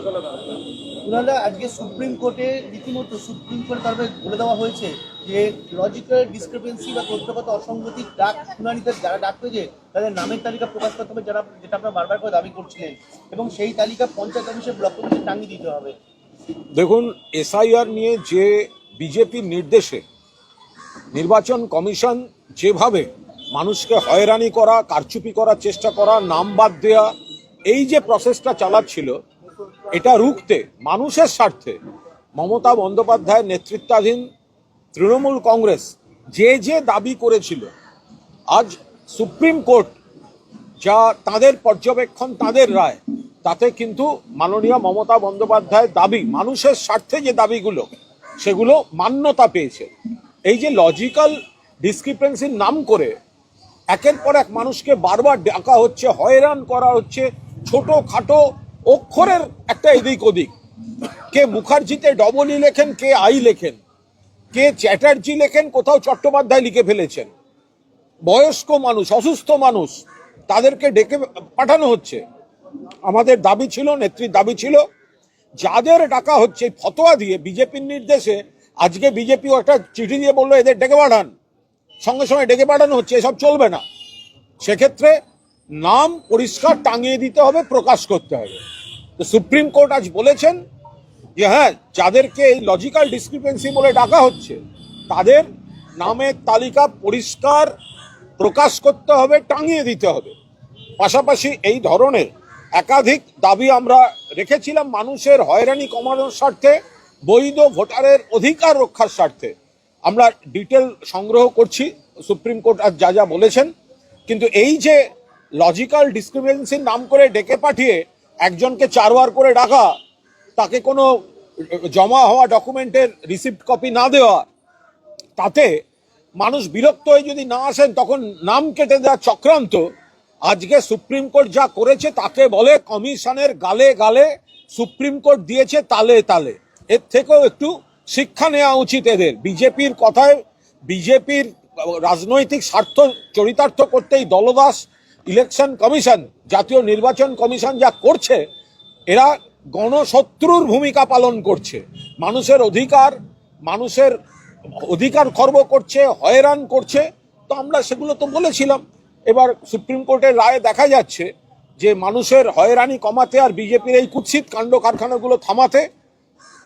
ওনারা আজকে সুপ্রিম কোর্টে রীতিমতো সুপ্রিম কোর্ট তরফে বলে দেওয়া হয়েছে যে লজিক্যাল ডিসক্রিপেন্সি বা তথ্যগত অসঙ্গতির ডাক শুনানিতে যারা ডাক পেয়েছে তাদের নামের তালিকা প্রকাশ করতে হবে, যারা যেটা আপনারা বারবার করে দাবি করছিলেন, এবং সেই তালিকা পঞ্চায়েত অফিসে ব্লক অফিসে টাঙিয়ে দিতে হবে। দেখুন, এসআইআর নিয়ে যে বিজেপির নির্দেশে নির্বাচন কমিশন যেভাবে মানুষকে হয়রানি করা, কারচুপি করার চেষ্টা করা, নাম বাদ দেওয়া, এই যে প্রসেসটা চালাচ্ছিল, এটা রুখতে মানুষের স্বার্থে মমতা বন্দ্যোপাধ্যায়ের নেতৃত্বাধীন তৃণমূল কংগ্রেস যে যে দাবি করেছিল, আজ সুপ্রিম কোর্ট যা তাদের পর্যবেক্ষণ, তাদের রায়, তাতে কিন্তু মাননীয় মমতা বন্দ্যোপাধ্যায়ের দাবি, মানুষের স্বার্থে যে দাবিগুলো, সেগুলো মান্যতা পেয়েছে। এই যে লজিক্যাল ডিসক্রিপেন্সির নাম করে একের পর এক মানুষকে বারবার ডাকা হচ্ছে, হয়রান করা হচ্ছে, ছোটখাটো অক্ষরের একটা এদিক ওদিক, কে মুখার্জিতে ডবল ই লেখেন, কে আই লেখেন, কে চ্যাটার্জি লেখেন, কোথাও চট্টোপাধ্যায় লিখে ফেলেছেন, বয়স্ক মানুষ, অসুস্থ মানুষ, তাদেরকে ডেকে পাঠানো হচ্ছে। আমাদের দাবি ছিল, নেত্রীর দাবি ছিল, যাদের ডাকা হচ্ছে ফতোয়া দিয়ে বিজেপির নির্দেশে, আজকে বিজেপিও একটা চিঠি দিয়ে বললো এদের ডেকে পাঠান, সঙ্গে সঙ্গে ডেকে পাঠানো হচ্ছে, এসব চলবে না। সেক্ষেত্রে নাম পরিষ্কার টাঙিয়ে দিতে হবে, প্রকাশ করতে হবে। তো সুপ্রিম কোর্ট আজ বলেছেন যে হ্যাঁ, যাদেরকে এই লজিক্যাল ডিসক্রিপেন্সি বলে ডাকা হচ্ছে, তাদের নামের তালিকা পরিষ্কার প্রকাশ করতে হবে, টাঙিয়ে দিতে হবে। পাশাপাশি এই ধরনের একাধিক দাবি আমরা রেখেছিলাম মানুষের হয়রানি কমানোর স্বার্থে, বৈধ ভোটারের অধিকার রক্ষার স্বার্থে। আমরা ডিটেল সংগ্রহ করছি, সুপ্রিম কোর্ট আজ যা যা বলেছেন। কিন্তু এই যে লজিক্যাল ডিসক্রিপেন্সির নাম করে ডেকে পাঠিয়ে একজনকে 4 বার করে ডাকা, তাকে কোনো জমা হওয়া ডকুমেন্টের রিসিপ্ট কপি না দেওয়া, তাতে মানুষ বিরক্ত হয়ে যদি না আসেন তখন নাম কেটে দেওয়ার চক্রান্ত, আজকে সুপ্রিম কোর্ট যা করেছে তাকে বলে কমিশনের গালে গালে সুপ্রিম কোর্ট দিয়েছে তালে তালে। এর থেকেও একটু শিক্ষা নেওয়া উচিত এদের। বিজেপির কথায়, বিজেপির রাজনৈতিক স্বার্থ চরিতার্থ করতেই দলদাস ইলেকশন কমিশন, জাতীয় নির্বাচন কমিশন যা করছে, এরা গণশত্রুর ভূমিকা পালন করছে। মানুষের অধিকার খর্ব করছে, হয়রান করছে। তো আমরা সেগুলো তো বলেছিলাম। এবার সুপ্রিম কোর্টের রায়ে দেখা যাচ্ছে যে মানুষের হয়রানি কমাতে আর বিজেপির এই কুৎসিত কাণ্ড কারখানাগুলো থামাতে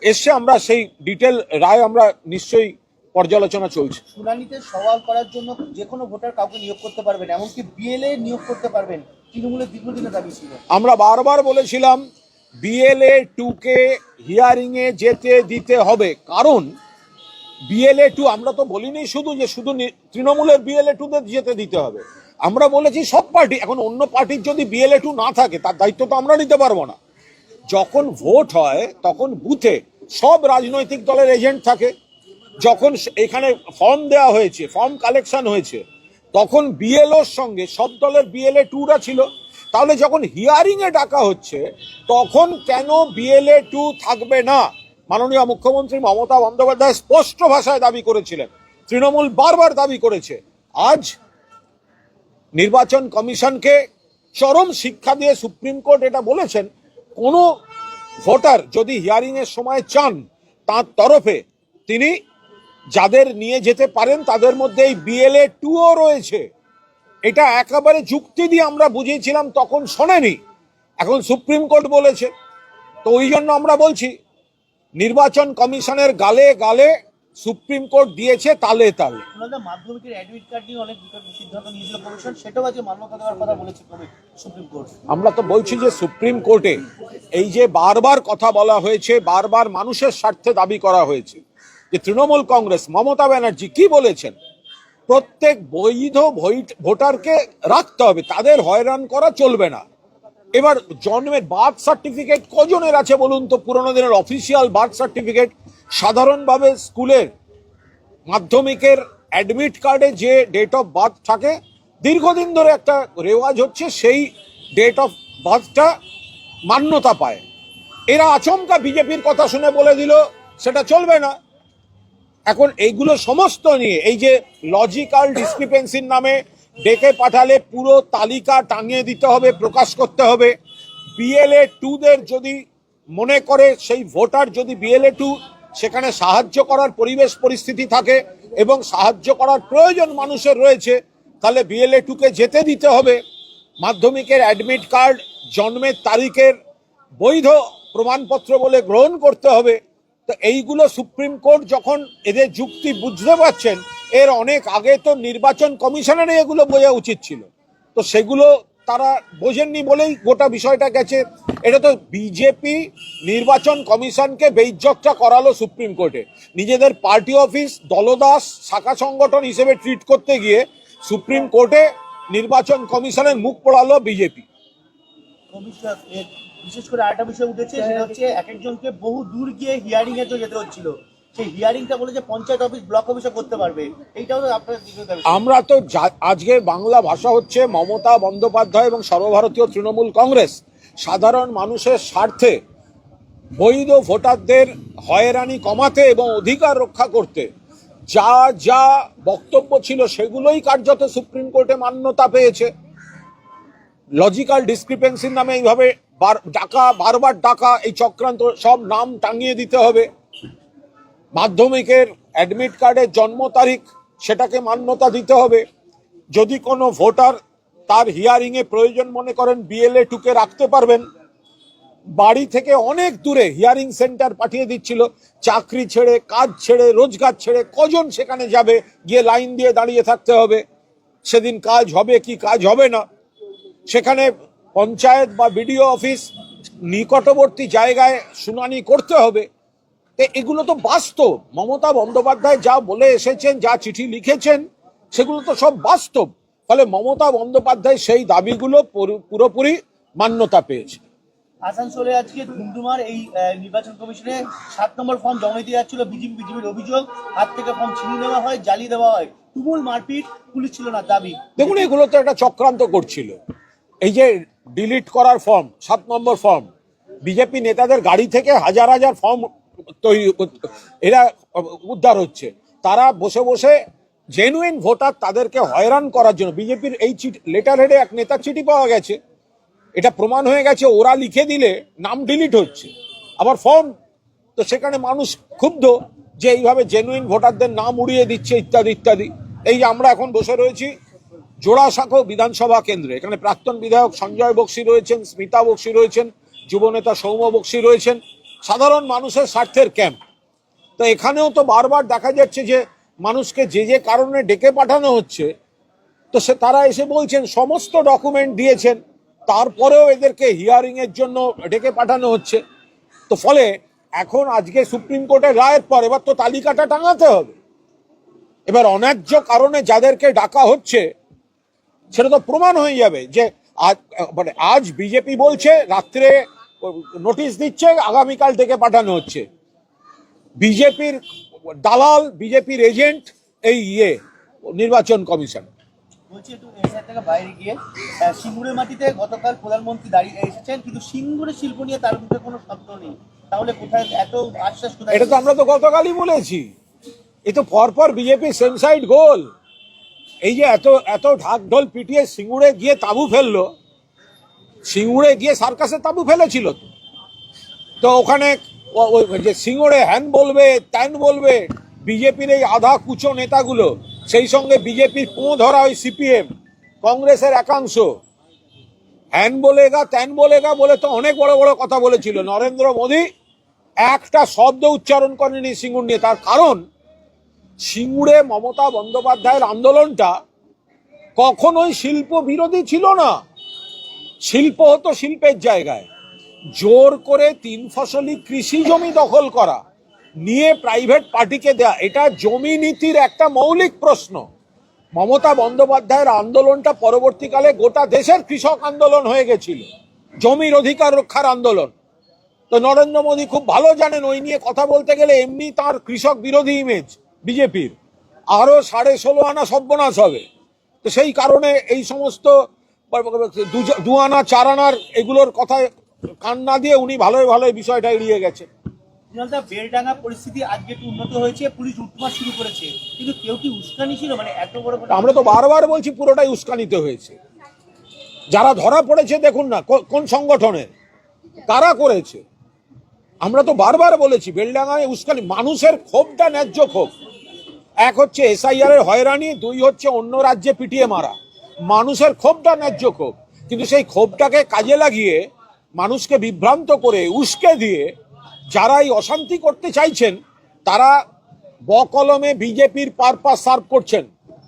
এসে আমরা সেই ডিটেল রায় আমরা নিশ্চয়ই পর্যালোচনা চলছে। শুনানিতে সওয়াল করার জন্য যে কোনো ভোটার কাউকে নিয়োগ করতে পারবেন, এমনকি বিএলএ নিয়োগ করতে পারবেন, তৃণমূলের দীর্ঘদিনের দাবি ছিল। আমরা বারবার বলেছিলাম বিএলএ 2 কে হিয়ারিং এ যেতে দিতে হবে, কারণ বিএলএ 2, আমরা তো বলিনি শুধু যে শুধু তৃণমূলের বিএলএ 2দের যেতে দিতে হবে, আমরা বলেছি সব পার্টি। এখন অন্য পার্টির যদি বিএলএ 2 না থাকে, তার দায়িত্ব তো আমরা নিতে পারবো না। যখন ভোট হয় তখন বুথে সব রাজনৈতিক দলের এজেন্ট থাকে। যখন এখানে ফর্ম দেওয়া হয়েছে, ফর্ম কালেকশন হয়েছে, তখন বিএলওর সঙ্গে সব দলের বিএলএ 2রা ছিল। তাহলে যখন হিয়ারিং এ ডাকা হচ্ছে, তখন কেন বিএলএ 2 থাকবে না? মাননীয় মুখ্যমন্ত্রী মমতা বন্দ্যোপাধ্যায় স্পষ্ট ভাষায় দাবি করেছিলেন, তৃণমূল বারবার দাবি করেছে। আজ নির্বাচন কমিশনকে চরম শিক্ষা দিয়ে সুপ্রিম কোর্ট এটা বলেছেন, কোনো ভোটার যদি হিয়ারিং এর সময় চান, তার তরফে তিনি যাদের নিয়ে যেতে পারেন, তাদের মধ্যে এই বিএলএ 2ও রয়েছে। এটা একেবারে যুক্তি দিয়ে আমরা বুঝিয়েছিলাম, তখন শোনেনি, এখন সুপ্রিম কোর্ট বলেছে। তো ওই জন্য আমরা বলছি, নির্বাচন কমিশনের গালে গালে সুপ্রিম কোর্ট দিয়েছে তালে তালে। মাধ্যমিকের অ্যাডমিট কার্ড নিয়ে অনেক সিদ্ধান্ত নিয়েছিল কমিশন, সেটাও আজকে মান্যতা দেওয়ার কথা বলেছে সুপ্রিম কোর্ট। আমরা তো বলছি যে সুপ্রিম কোর্টে এই যে বারবার কথা বলা হয়েছে, বারবার মানুষের স্বার্থে দাবি করা হয়েছে, যে তৃণমূল কংগ্রেস, মমতা ব্যানার্জি কি বলেছেন, প্রত্যেক বৈধ ভোটারকে রাখতে হবে, তাদের হয়রান করা চলবে না। এবার জন্মের বার্থ সার্টিফিকেট কজনের আছে বলুন তো? পুরোনো দিনের অফিসিয়াল বার্থ সার্টিফিকেট, সাধারণভাবে স্কুলের মাধ্যমিকের অ্যাডমিট কার্ডে যে ডেট অফ বার্থ থাকে, দীর্ঘদিন ধরে একটা রেওয়াজ হচ্ছে সেই ডেট অফ বার্থটা মান্যতা পায়। এরা আচমকা বিজেপির কথা শুনে বলে দিল সেটা চলবে না। এখন এইগুলো সমস্ত নিয়ে, এই যে লজিক্যাল ডিসক্রিপেন্সির নামে ডেকে পাঠালে পুরো তালিকা টাঙিয়ে দিতে হবে, প্রকাশ করতে হবে। বিএলএ 2দের যদি মনে করে সেই ভোটার যদি BLA2 সেখানে সাহায্য করার পরিবেশ পরিস্থিতি থাকে এবং সাহায্য করার প্রয়োজন মানুষের রয়েছে, তাহলে BLA2কে যেতে দিতে হবে। মাধ্যমিকের অ্যাডমিট কার্ড জন্মের তারিখের বৈধ প্রমাণপত্র বলে গ্রহণ করতে হবে। তো এইগুলো সুপ্রিম কোর্ট যখন এদের যুক্তি বুঝতে পারছেন, এর অনেক আগে তো নির্বাচন কমিশনের এগুলো বোঝা উচিত ছিল, তো সেগুলো তারা বোঝেননি বলেই গোটা বিষয়টা গেছে। এটা তো বিজেপি নির্বাচন কমিশনকে বেইজ্জতটা করালো সুপ্রিম কোর্টে, নিজেদের পার্টি অফিস দলদাস শাখা সংগঠন হিসেবে ট্রিট করতে গিয়ে সুপ্রিম কোর্টে নির্বাচন কমিশনের মুখ পোড়ালো বিজেপি। বিশেষ করে আরেকটা বিষয় উঠেছে, সেটা হচ্ছে এক একজনকে বহু দূর গিয়ে হিয়ারিং এর জন্য যেতে হচ্ছিল, সেই হিয়ারিংটা বলে যে পঞ্চায়েত অফিস ব্লক অফিসে করতে পারবে, এইটাও তো আপনার আমরা তো আজকে বাংলা ভাষা হচ্ছে মমতা বন্দ্যোপাধ্যায় এবং সর্বভারতীয় তৃণমূল কংগ্রেস সাধারণ মানুষের স্বার্থে বৈধ ভোটারদের হয়রানি কমাতে এবং অধিকার রক্ষা করতে যা যা বক্তব্য ছিল সেগুলোই কার্যত সুপ্রিম কোর্টে মান্যতা পেয়েছে। লজিক্যাল ডিসক্রিপেন্সির নামে এইভাবে বারবার ডাকা, এই চক্রান্ত, সব নাম টাঙিয়ে দিতে হবে। মাধ্যমিকের অ্যাডমিট কার্ডের জন্ম তারিখ সেটাকে মান্যতা দিতে হবে। যদি কোনো ভোটার তার হিয়ারিংয়ে প্রয়োজন মনে করেন BLA2কে রাখতে পারবেন। বাড়ি থেকে অনেক দূরে হিয়ারিং সেন্টার পাঠিয়ে দিচ্ছিল, চাকরি ছেড়ে, কাজ ছেড়ে, রোজগার ছেড়ে কজন সেখানে যাবে, গিয়ে লাইন দিয়ে দাঁড়িয়ে থাকতে হবে, সেদিন কাজ হবে কি কাজ হবে না। সেখানে পঞ্চায়েত বা BDO অফিস নিকটবর্তী জায়গায় শুনানি করতে হবে। এগুলো তো বাস্তব। মমতা বন্দ্যোপাধ্যায় যা বলে এসেছেন, যা চিঠি লিখেছেন, সেগুলো তো সব বাস্তব। ফলে মমতা বন্দ্যোপাধ্যায় সেই দাবিগুলো পুরোপুরি মান্যতা পেয়েছে। আসানসোলে আজকে ধুমধুমার এই নির্বাচন কমিশনে 7 নম্বর ফর্ম জমা দিতে যাচ্ছিল বিজেপির অভিযোগ, হাত থেকে ফর্ম ছিনিয়ে নেওয়া হয়, জ্বালিয়ে দেওয়া হয়, তুমুল মারপিট, পুলিশ ছিল না দাবি। দেখুন, এগুলো তো একটা চক্রান্ত করছিল। এই যে ডিলিট করার ফর্ম, 7 নম্বর ফর্ম, বিজেপি নেতাদের গাড়ি থেকে হাজার হাজার ফর্ম তৈরি এরা উদ্ধার হচ্ছে। তারা বসে বসে জেনুইন ভোটার তাদেরকে হয়রান করার জন্য, বিজেপির এই লেটার হেডে এক নেতার চিঠি পাওয়া গেছে, এটা প্রমাণ হয়ে গেছে, ওরা লিখে দিলে নাম ডিলিট হচ্ছে, আবার ফর্ম। তো সেখানে মানুষ ক্ষুব্ধ যে এইভাবে জেনুইন ভোটারদের নাম উড়িয়ে দিচ্ছে ইত্যাদি ইত্যাদি। এই যে আমরা এখন বসে রয়েছি জোড়াসাঁকো বিধানসভা কেন্দ্রে, এখানে প্রাক্তন বিধায়ক সঞ্জয় বক্সি রয়েছেন, স্মিতা বক্সি রয়েছেন, যুবনেতা সৌম্য বক্সি রয়েছেন, সাধারণ মানুষের স্বার্থের ক্যাম্প। তো এখানেও তো বারবার দেখা যাচ্ছে যে মানুষকে যে যে কারণে ডেকে পাঠানো হচ্ছে, তো তারা এসে বলছেন সমস্ত ডকুমেন্ট দিয়েছেন, তারপরেও এদেরকে হিয়ারিং এর জন্য ডেকে পাঠানো হচ্ছে। তো ফলে এখন আজকে সুপ্রিম কোর্টের রায়ের পর এবার তো তালিকাটা টাঙাতে হবে। এবার অন্যায্য কারণে যাদেরকে ডাকা হচ্ছে সেটা তো প্রমাণ হয়ে যাবে যে আজ বিজেপি বলছে রাত্রে নোটিশ দিচ্ছে, আগামীকাল থেকে পাঠানো হচ্ছে। বিজেপির দালাল, বিজেপির এজেন্ট এই নির্বাচন কমিশন। বলছি একটু এসআই থেকে বাইরে গিয়ে, সিঙ্গুরের মাটিতে গতকাল প্রধানমন্ত্রী দাঁড়িয়ে এসেছেন, কিন্তু সিঙ্গুরের শিল্প নিয়ে তার মুখে কোনো শব্দ নেই। তাহলে কোথায় এত আশ্বাস? এটা তো আমরা তো গতকালই বলেছি, এ তো পরপর বিজেপি সেম সাইড গোল। এই যে এত এত ঢাক ঢোল পিটিয়ে সিঙ্গুরে গিয়ে তাঁবু ফেললো, সিঙ্গুরে গিয়ে সার্কাসে তাঁবু ফেলেছিল। তো ওখানে যে সিঙ্গুরে হ্যান বলবে, ত্যান বলবে বিজেপির এই আধা কুচো নেতাগুলো, সেই সঙ্গে বিজেপির পো ধরা ওই CPM কংগ্রেসের একাংশ, হ্যান বলেগা ত্যান বলেগা বলে তো অনেক বড় বড় কথা বলেছিল। নরেন্দ্র মোদী একটা শব্দ উচ্চারণ করেনি সিঙ্গুর নিয়ে। তার কারণ সিঙ্গুরে মমতা বন্দ্যোপাধ্যায়ের আন্দোলনটা কখনোই শিল্প বিরোধী ছিল না। শিল্প হতো শিল্পের জায়গায়, জোর করে 3 ফসলি কৃষি জমি দখল করা, নিয়ে প্রাইভেট পার্টিকে দেয়া, এটা জমি নীতির একটা মৌলিক প্রশ্ন। মমতা বন্দ্যোপাধ্যায়ের আন্দোলনটা পরবর্তীকালে গোটা দেশের কৃষক আন্দোলন হয়ে গেছিল, জমির অধিকার রক্ষার আন্দোলন। তো নরেন্দ্র মোদী খুব ভালো জানেন ওই নিয়ে কথা বলতে গেলে এমনি তার কৃষক বিরোধী ইমেজ বিজেপির আরো 16.5 আনা সর্বনাশ হবে। তো সেই কারণে এই সমস্ত 2 আনা 4 আনার এগুলোর কথায় কান না দিয়ে উনি ভালোই ভালোই বিষয়টা এড়িয়ে গেছেন। বেলডাঙ্গা পরিস্থিতি আজকে একটু উন্নত হয়েছে, পুলিশ উঠমার শুরু করেছে, কিন্তু কেউ কি উস্কানি ছিল? মানে এত বড়, আমরা তো বারবার বলছি পুরোটাই উস্কানিতে হয়েছে। যারা ধরা পড়েছে দেখুন না কোন সংগঠনের, কারা করেছে, আমরা তো বারবার বলেছি বেলডাঙ্গায় উস্কানি, মানুষের ক্ষোভটা ন্যায্য ক্ষোভ। এক হচ্ছে এসআইআর এর হয়রানি, দুই হচ্ছে অন্য রাজ্যে পিটিয়ে মারা। মানুষের ক্ষোভটা ন্যায্য ক্ষোভ, কিন্তু সেই ক্ষোভটাকে কাজে লাগিয়ে মানুষকে বিভ্রান্ত করে উস্কে দিয়ে যারা এই অশান্তি করতে চাইছেন তারা বকলমে বিজেপির পারপাস সার্ভ করছেন।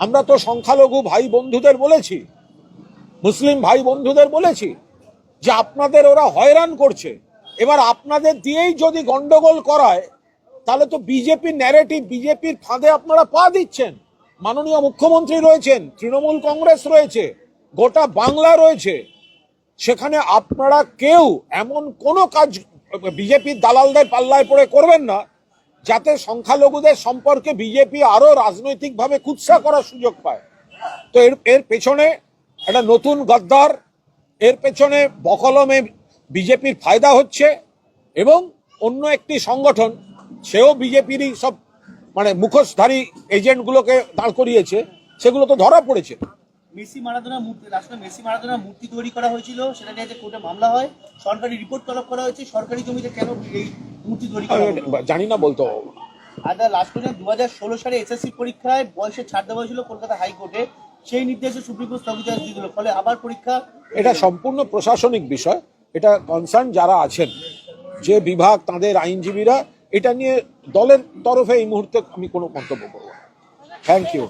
আমরা তো সংখ্যালঘু ভাই বন্ধুদের বলেছি, মুসলিম ভাই বন্ধুদের বলেছি যে আপনাদের ওরা হয়রান করছে, এবার আপনাদের দিয়েই যদি গন্ডগোল করায় তাহলে তো বিজেপির ন্যারেটিভ, বিজেপির ফাঁদে আপনারা পা দিচ্ছেন। মাননীয় মুখ্যমন্ত্রী রয়েছেন, তৃণমূল কংগ্রেস রয়েছে, গোটা বাংলা রয়েছে, সেখানে আপনারা কেউ এমন কোনো কাজ বিজেপির দালালদের পাল্লায় পড়ে করবেন না যাতে সংখ্যালঘুদের সম্পর্কে বিজেপি আরো রাজনৈতিকভাবে কুৎসা করার সুযোগ পায়। তো এর পেছনে একটা নতুন গদ্দার, এর পেছনে বকলমে বিজেপির ফায়দা হচ্ছে, এবং অন্য একটি সংগঠন, সেও বিজেপিরই সব মানে মুখোশধারী এজেন্টগুলোকে দাঁড় করিয়েছে, সেগুলো তো ধরা পড়েছে। মেসি মারাদোনার মূর্তি, রাষ্ট্রে মেসি মারাদোনার মূর্তি তৈরি করা হয়েছিল, সেটা নিয়ে যে কোর্টে মামলা হয়, সরকারি রিপোর্ট তলব করা হয়েছে, সরকারি জমিতে কেন এই মূর্তি তৈরি করা হলো? জানি না বলতো। আর লাস্ট পর্যন্ত 2016 সালে এসএসসি পরীক্ষায় বয়সের ছাড় দেওয়া হয়েছিল কলকাতা হাইকোর্টে, সেই নির্দেশে সুপ্রিম কোর্ট স্থগিতাদেশ দিয়ে দিল, ফলে আবার পরীক্ষা। এটা সম্পূর্ণ প্রশাসনিক বিষয়, এটা কনসার্ন যারা আছেন, যে বিভাগ, তাদের আইনজীবীরা, এটা নিয়ে দলের তরফে এই মুহূর্তে আমি কোনো মন্তব্য করব না। Thank you.